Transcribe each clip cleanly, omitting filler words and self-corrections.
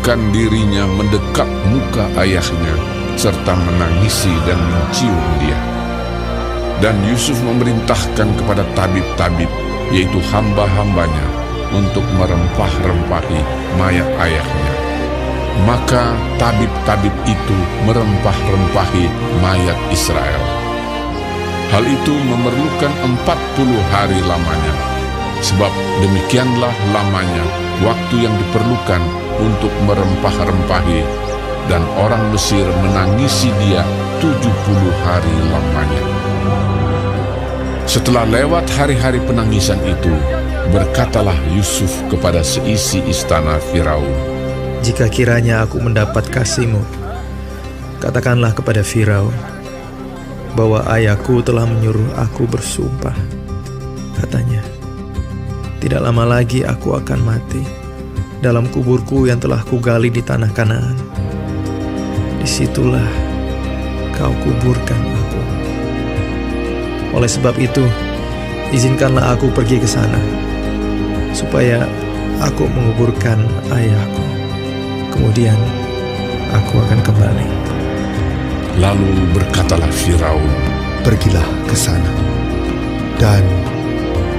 menundukkan dirinya mendekat muka ayahnya, serta menangisi dan mencium dia. Dan Yusuf memerintahkan kepada tabib-tabib, yaitu hamba-hambanya, untuk merempah-rempahi mayat ayahnya. Maka tabib-tabib itu merempah-rempahi mayat Israel. Hal itu memerlukan 40 hari lamanya, sebab demikianlah lamanya waktu yang diperlukan untuk merempah-rempahi, dan orang Mesir menangisi dia 70 hari lamanya. Setelah lewat hari-hari penangisan itu, berkatalah Yusuf kepada seisi istana Firaun, "Jika kiranya aku mendapat kasih-Mu, katakanlah kepada Firaun bahwa ayahku telah menyuruh aku bersumpah. Katanya, tidak lama lagi aku akan mati dalam kuburku yang telah kugali di tanah Kanaan. Disitulah kau kuburkan aku. Oleh sebab itu, izinkanlah aku pergi ke sana, supaya aku menguburkan ayahku. Kemudian aku akan kembali." Lalu berkatalah Firaun, "Pergilah ke sana, dan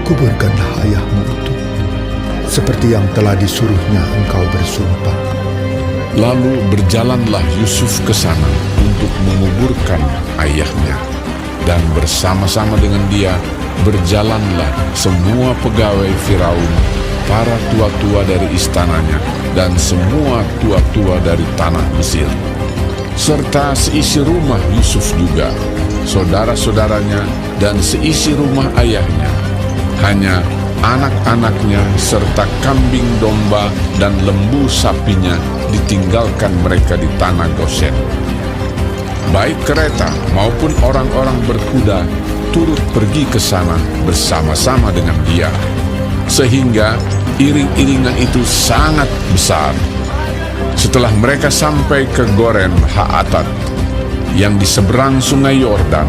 kuburkanlah ayahmu itu, seperti yang telah disuruhnya engkau bersumpah." Lalu berjalanlah Yusuf ke sana untuk menguburkan ayahnya, dan bersama-sama dengan dia berjalanlah semua pegawai Firaun, para tua-tua dari istananya, dan semua tua-tua dari tanah Mesir, serta seisi rumah Yusuf juga, saudara-saudaranya, dan seisi rumah ayahnya. Hanya anak-anaknya serta kambing domba dan lembu sapinya ditinggalkan mereka di tanah Gosen. Baik kereta maupun orang-orang berkuda turut pergi ke sana bersama-sama dengan dia, sehingga iring-iringan itu sangat besar. Setelah mereka sampai ke Goren Haatat yang di seberang sungai Yordan,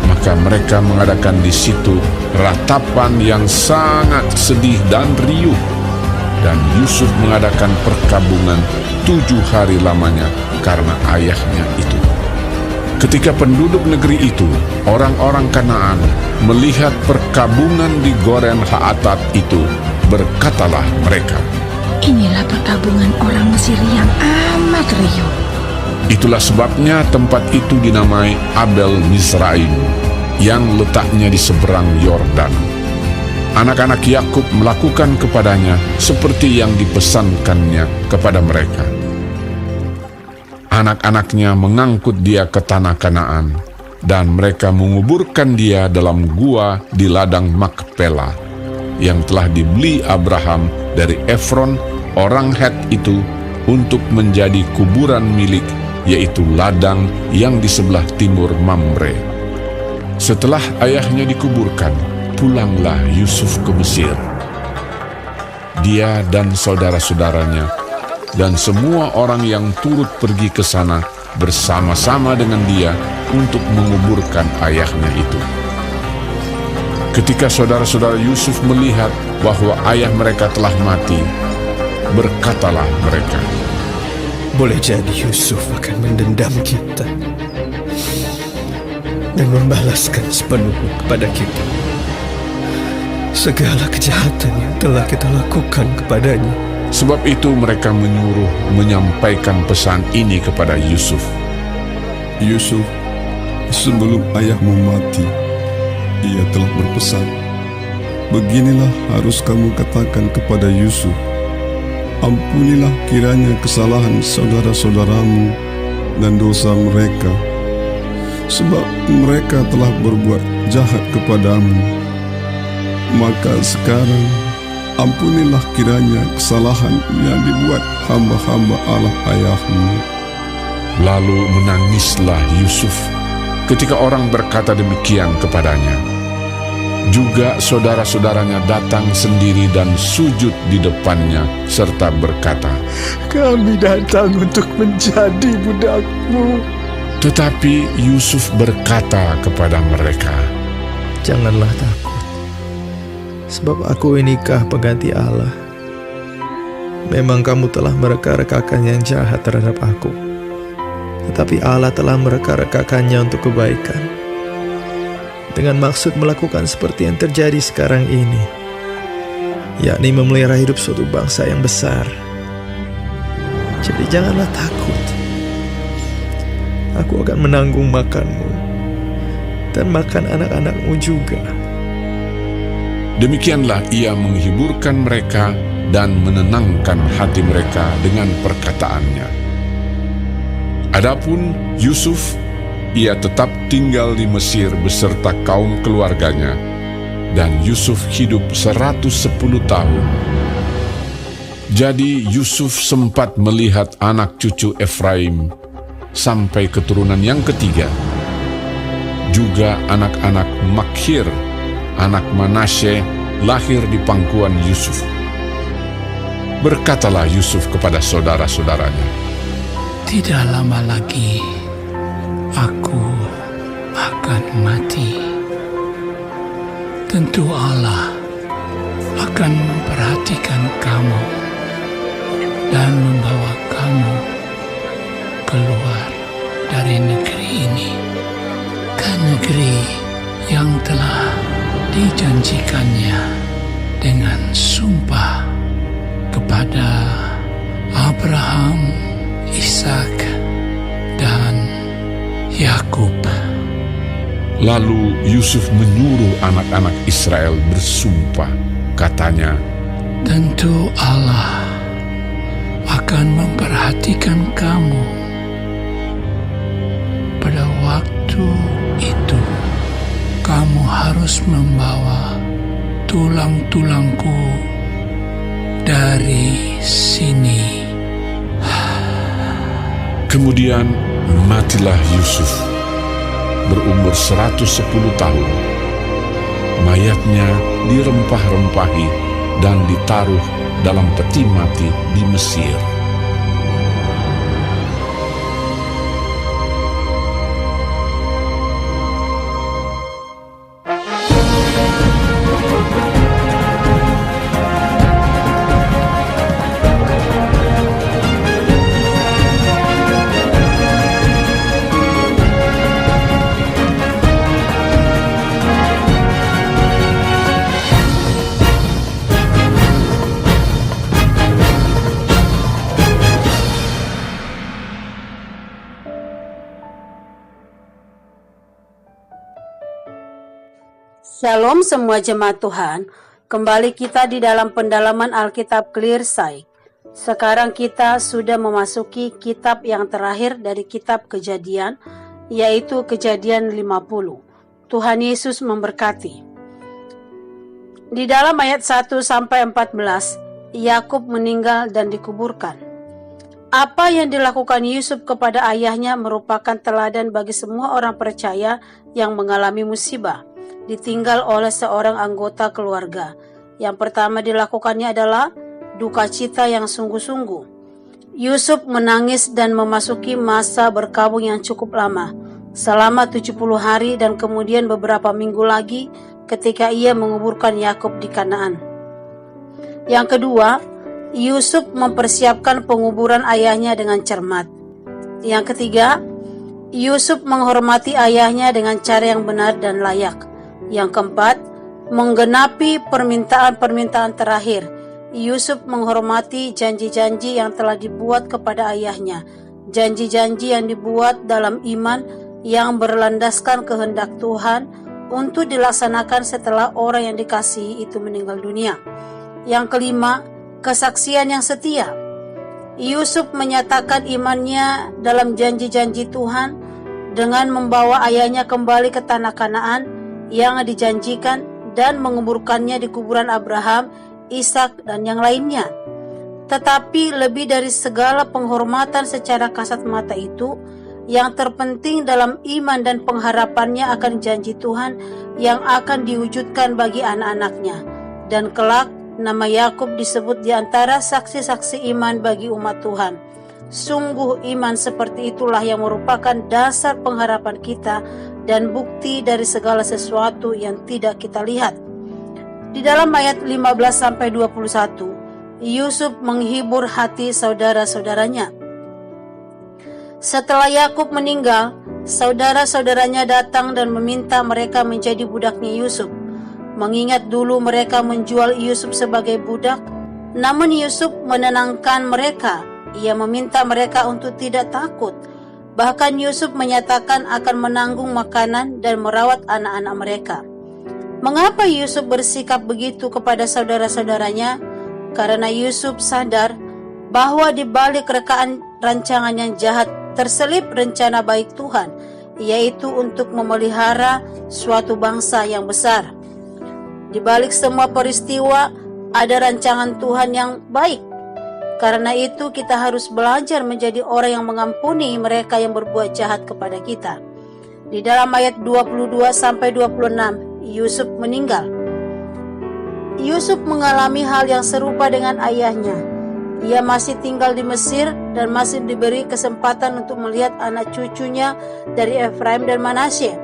maka mereka mengadakan di situ ratapan yang sangat sedih dan riuh, dan Yusuf mengadakan perkabungan 7 hari lamanya karena ayahnya itu. Ketika penduduk negeri itu, orang-orang Kanaan, melihat perkabungan di Goren Haatat itu, berkatalah mereka, "Inilah perkabungan orang Mesir yang amat riuh." Itulah sebabnya tempat itu dinamai Abel Mizraim, yang letaknya di seberang Yordan. Anak-anak Yakub melakukan kepadanya seperti yang dipesankannya kepada mereka. Anak-anaknya mengangkut dia ke tanah Kanaan, dan mereka menguburkan dia dalam gua di ladang Makpela, yang telah dibeli Abraham dari Efron, orang Het itu, untuk menjadi kuburan milik, yaitu ladang yang di sebelah timur Mamre. Setelah ayahnya dikuburkan, pulanglah Yusuf ke Mesir. Dia dan saudara-saudaranya dan semua orang yang turut pergi ke sana bersama-sama dengan dia untuk menguburkan ayahnya itu. Ketika saudara-saudara Yusuf melihat bahwa ayah mereka telah mati, berkatalah mereka, Boleh jadi Yusuf akan mendendam kita dan membalaskan sepenuhnya kepada kita segala kejahatan yang telah kita lakukan kepadanya. Sebab itu mereka menyuruh menyampaikan pesan ini kepada Yusuf. Yusuf, sebelum ayahmu mati, ia telah berpesan, beginilah harus kamu katakan kepada Yusuf, ampunilah kiranya kesalahan saudara-saudaramu dan dosa mereka, sebab mereka telah berbuat jahat kepadamu. Maka sekarang ampunilah kiranya kesalahan yang dibuat hamba-hamba Allah ayahmu. Lalu menangislah Yusuf ketika orang berkata demikian kepadanya. Juga saudara-saudaranya datang sendiri dan sujud di depannya serta berkata, Kami datang untuk menjadi budakmu. Tetapi Yusuf berkata kepada mereka, Janganlah takut, sebab aku inikah pengganti Allah. Memang kamu telah mereka-rekakan yang jahat terhadap aku, tetapi Allah telah mereka-rekakannya untuk kebaikan, dengan maksud melakukan seperti yang terjadi sekarang ini, yakni memelihara hidup suatu bangsa yang besar. Jadi janganlah takut. Aku akan menanggung makanmu dan makan anak-anakmu juga. Demikianlah ia menghiburkan mereka dan menenangkan hati mereka dengan perkataannya. Adapun Yusuf, ia tetap tinggal di Mesir beserta kaum keluarganya, dan Yusuf hidup 110 tahun. Jadi Yusuf sempat melihat anak cucu Efraim sampai keturunan yang ketiga, juga anak-anak Makhir, anak Manasye, lahir di pangkuan Yusuf. Berkatalah Yusuf kepada saudara-saudaranya, "Tidak lama lagi aku akan mati. Tentu Allah akan memperhatikan kamu dan membawa kamu keluar dari negeri ini ke negeri yang telah dijanjikannya dengan sumpah kepada Abraham, Ishak, dan Yakub." Lalu Yusuf menyuruh anak-anak Israel bersumpah, katanya, "Tentu Allah akan memperhatikan kamu. Pada waktu itu, kamu harus membawa tulang-tulangku dari sini." Kemudian matilah Yusuf, berumur 110 tahun. Mayatnya dirempah-rempahi dan ditaruh dalam peti mati di Mesir. Shalom semua jemaat Tuhan, kembali kita di dalam pendalaman Alkitab Clear Sight. Sekarang kita sudah memasuki kitab yang terakhir dari kitab Kejadian, yaitu Kejadian 50. Tuhan Yesus memberkati. Di dalam ayat 1-14, Yakub meninggal dan dikuburkan. Apa yang dilakukan Yusuf kepada ayahnya merupakan teladan bagi semua orang percaya yang mengalami musibah, ditinggal oleh seorang anggota keluarga. Yang pertama dilakukannya adalah duka cita yang sungguh-sungguh. Yusuf menangis dan memasuki masa berkabung yang cukup lama, selama 70 hari dan kemudian beberapa minggu lagi ketika ia menguburkan Yakub di Kanaan. Yang kedua, Yusuf mempersiapkan penguburan ayahnya dengan cermat. Yang ketiga, Yusuf menghormati ayahnya dengan cara yang benar dan layak. Yang keempat, menggenapi permintaan-permintaan terakhir. Yusuf menghormati janji-janji yang telah dibuat kepada ayahnya. Janji-janji yang dibuat dalam iman yang berlandaskan kehendak Tuhan untuk dilaksanakan setelah orang yang dikasihi itu meninggal dunia. Yang kelima, kesaksian yang setia. Yusuf menyatakan imannya dalam janji-janji Tuhan dengan membawa ayahnya kembali ke tanah Kanaan yang dijanjikan dan menguburkannya di kuburan Abraham, Ishak, dan yang lainnya. Tetapi lebih dari segala penghormatan secara kasat mata itu, yang terpenting dalam iman dan pengharapannya akan janji Tuhan yang akan diwujudkan bagi anak-anaknya. Dan kelak nama Yakub disebut di antara saksi-saksi iman bagi umat Tuhan. Sungguh iman seperti itulah yang merupakan dasar pengharapan kita dan bukti dari segala sesuatu yang tidak kita lihat. Di dalam ayat 15-21, Yusuf menghibur hati saudara-saudaranya. Setelah Yakub meninggal, saudara-saudaranya datang dan meminta mereka menjadi budaknya Yusuf. Mengingat dulu mereka menjual Yusuf sebagai budak, namun Yusuf menenangkan mereka. Ia meminta mereka untuk tidak takut. Bahkan Yusuf menyatakan akan menanggung makanan dan merawat anak-anak mereka. Mengapa Yusuf bersikap begitu kepada saudara-saudaranya? Karena Yusuf sadar bahwa di balik rekaan rancangan yang jahat terselip rencana baik Tuhan, yaitu untuk memelihara suatu bangsa yang besar. Di balik semua peristiwa ada rancangan Tuhan yang baik. Karena itu kita harus belajar menjadi orang yang mengampuni mereka yang berbuat jahat kepada kita. Di dalam ayat 22-26, Yusuf meninggal. Yusuf mengalami hal yang serupa dengan ayahnya. Ia masih tinggal di Mesir dan masih diberi kesempatan untuk melihat anak cucunya dari Efraim dan Manasye.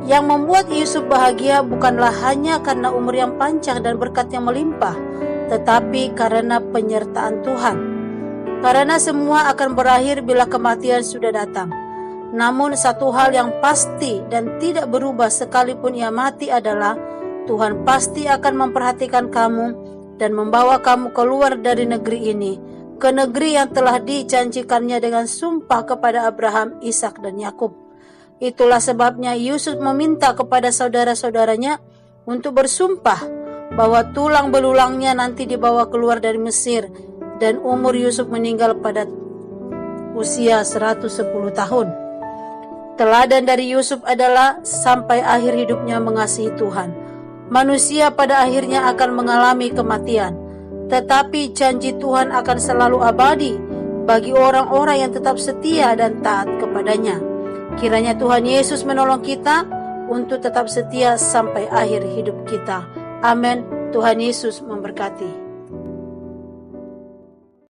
Yang membuat Yusuf bahagia bukanlah hanya karena umur yang panjang dan berkat yang melimpah, tetapi karena penyertaan Tuhan. Karena semua akan berakhir bila kematian sudah datang. Namun satu hal yang pasti dan tidak berubah sekalipun ia mati adalah Tuhan pasti akan memperhatikan kamu dan membawa kamu keluar dari negeri ini, ke negeri yang telah dijanjikannya dengan sumpah kepada Abraham, Ishak dan Yakub. Itulah sebabnya Yusuf meminta kepada saudara-saudaranya untuk bersumpah bahwa tulang belulangnya nanti dibawa keluar dari Mesir, dan umur Yusuf meninggal pada usia 110 tahun. Teladan dari Yusuf adalah sampai akhir hidupnya mengasihi Tuhan. Manusia pada akhirnya akan mengalami kematian, tetapi janji Tuhan akan selalu abadi bagi orang-orang yang tetap setia dan taat kepadanya. Kiranya Tuhan Yesus menolong kita untuk tetap setia sampai akhir hidup kita. Amin. Tuhan Yesus memberkati.